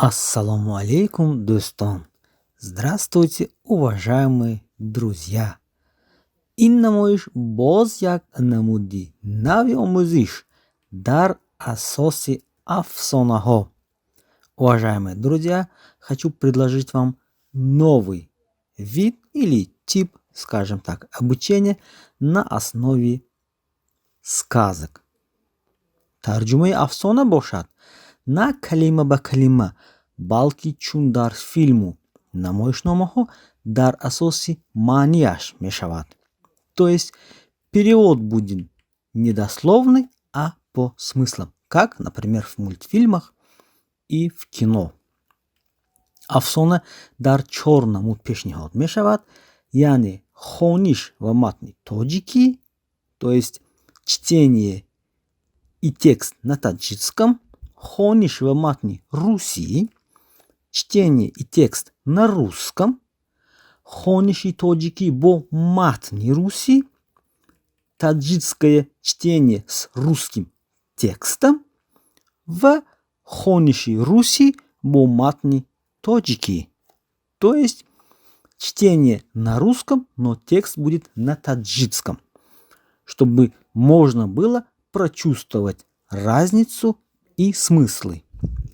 Ассаламу алейкум, достон! Здравствуйте, уважаемые друзья! این نمایش باز یک نمودی نوی آموزش در اساس افسانه ها. Уважаемые друзья, хочу предложить вам новый вид или тип, скажем так, обучения на основе сказок. тарҷумаи афсона бошад, на калима ба калима, балки чун дар филму намоишномаҳо дар асоси маънияш мешавад. То есть перевод будет не дословный, а по смыслам, как, например, в мультфильмах и в кино. афсона дар 4 намуд пешниҳод мешавад, яъне хониш ва матни тоҷикӣ, то есть чтение и текст на таджикском, хониш ва матни русӣ, чтение и текст на русском, хониши тоҷикӣ бо матни русӣ, таджикское чтение с русским текстом ва хониши русӣ бо матни тоҷикӣ. То есть чтение на русском, но текст будет на таджикском, чтобы можно было прочувствовать разницу и смыслы.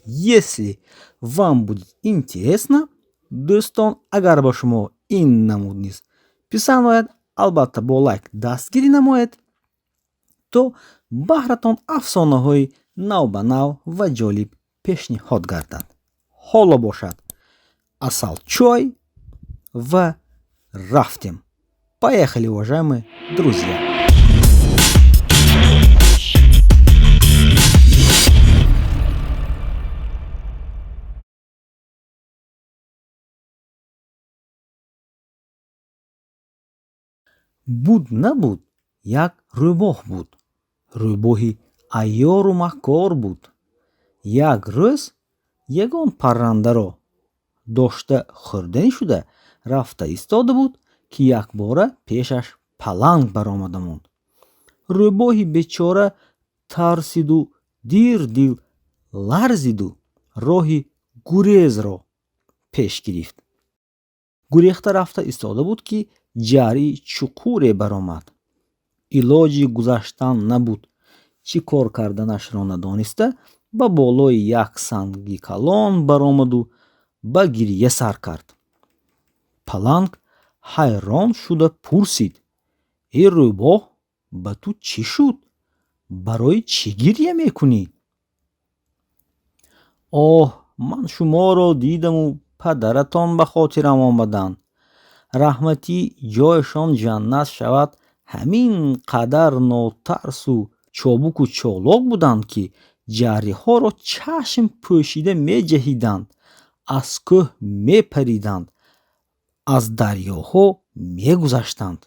Если вам будет интересно, достон, агар ба шумо ин намуд низ писанд ояд, албатта бо лайк дастгирӣ намоед, то баҳратон афсонаҳои навбанав ва ҷолиб пешниҳод гардад. ҳоло бошад, асалчой ва рафтем. Поехали, уважаемые друзья! буд набуд, як рӯбоҳ буд. рӯбоҳи айёру маҳкор буд. як рӯз ягон паррандаро дошта хӯрданӣ шуда рафта истода буд, ки якбора пешаш паланг баромада монд. рӯбоҳи бечора тарсиду дир дил ларзиду роҳи гурезро пеш гирифт. гурехта рафта истода буд, ки ҷарии чуқуре баромад. илоҷи гузаштан набуд. чӣ кор карданашро надониста, ба болои як санги калон баромаду ба гирья сар кард. паланг ҳайрон шуда пурсид: эй рӯбоҳ, ба ту чӣ шуд? барои чӣ гирья мекунӣ? оҳ, ман шуморо дидаму падаратон ба хотирам омаданд. раҳматӣ ҷойашон ҷаннат шавад, ҳамин қадар нотарсу чобуку чолок буданд, ки ҷариҳоро чашм пӯшида меҷаҳиданд, аз кӯҳ мепариданд, аз дарёҳо мегузаштанд.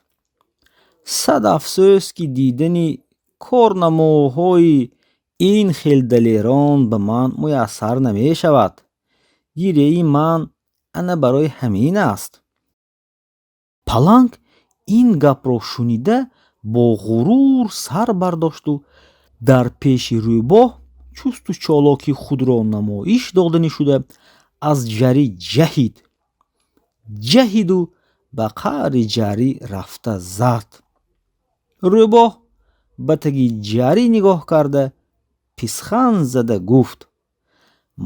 сад афсӯс, ки дидани корнамоҳои ин хел далерон ба ман муяссар намешавад. гирьяи ман ана барои ҳамин аст. паланг ин гапро шунида бо ғурур сар бардошту дар пеши рӯбоҳ чусту чолоки худро намоиш доданӣ шуда аз ҷарӣ ҷаҳиду ба қаъри ҷарӣ рафта зад. рӯбоҳ ба таги ҷарӣ нигоҳ карда писханд зада гуфт: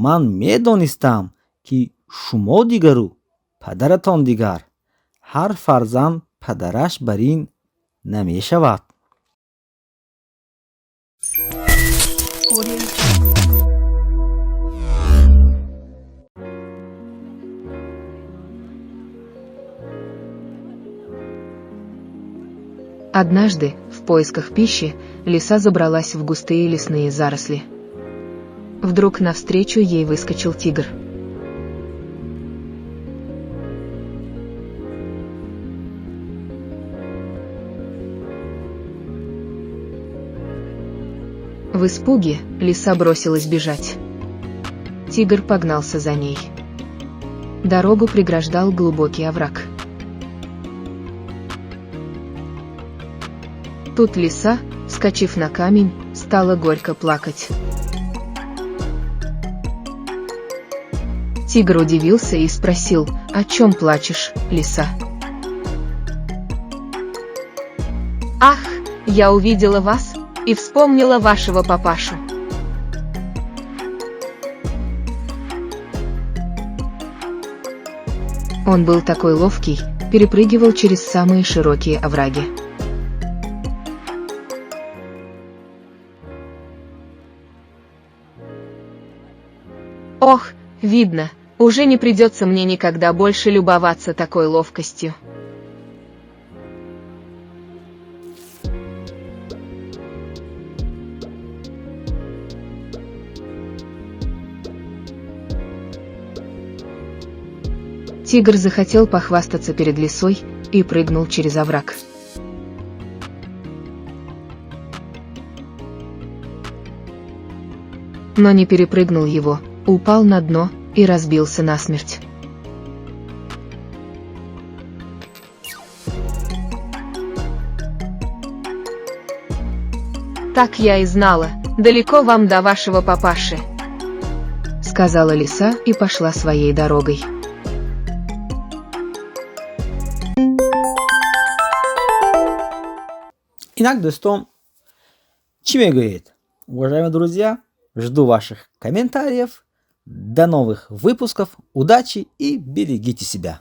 ман медонистам, ки шумо дигару падаратон дигар. ҳар фарзанд падараш бар ин намешавад. Однажды, в поисках пищи, лиса забралась в густые лесные заросли. Вдруг навстречу ей выскочил тигр. В испуге лиса бросилась бежать. Тигр погнался за ней. Дорогу преграждал глубокий овраг. Тут лиса, вскочив на камень, стала горько плакать. Тигр удивился и спросил: «О чем плачешь, лиса?» «Ах, я увидела вас и вспомнила вашего папашу». Он был такой ловкий, перепрыгивал через самые широкие овраги. Ох, видно, уже не придется мне никогда больше любоваться такой ловкостью. Тигр захотел похвастаться перед лисой и прыгнул через овраг. Но не перепрыгнул его, упал на дно и разбился насмерть. «Так я и знала, далеко вам до вашего папаши», — сказала лиса и пошла своей дорогой. Итак, достом Чимегует. Уважаемые друзья, жду ваших комментариев. До новых выпусков. Удачи и берегите себя.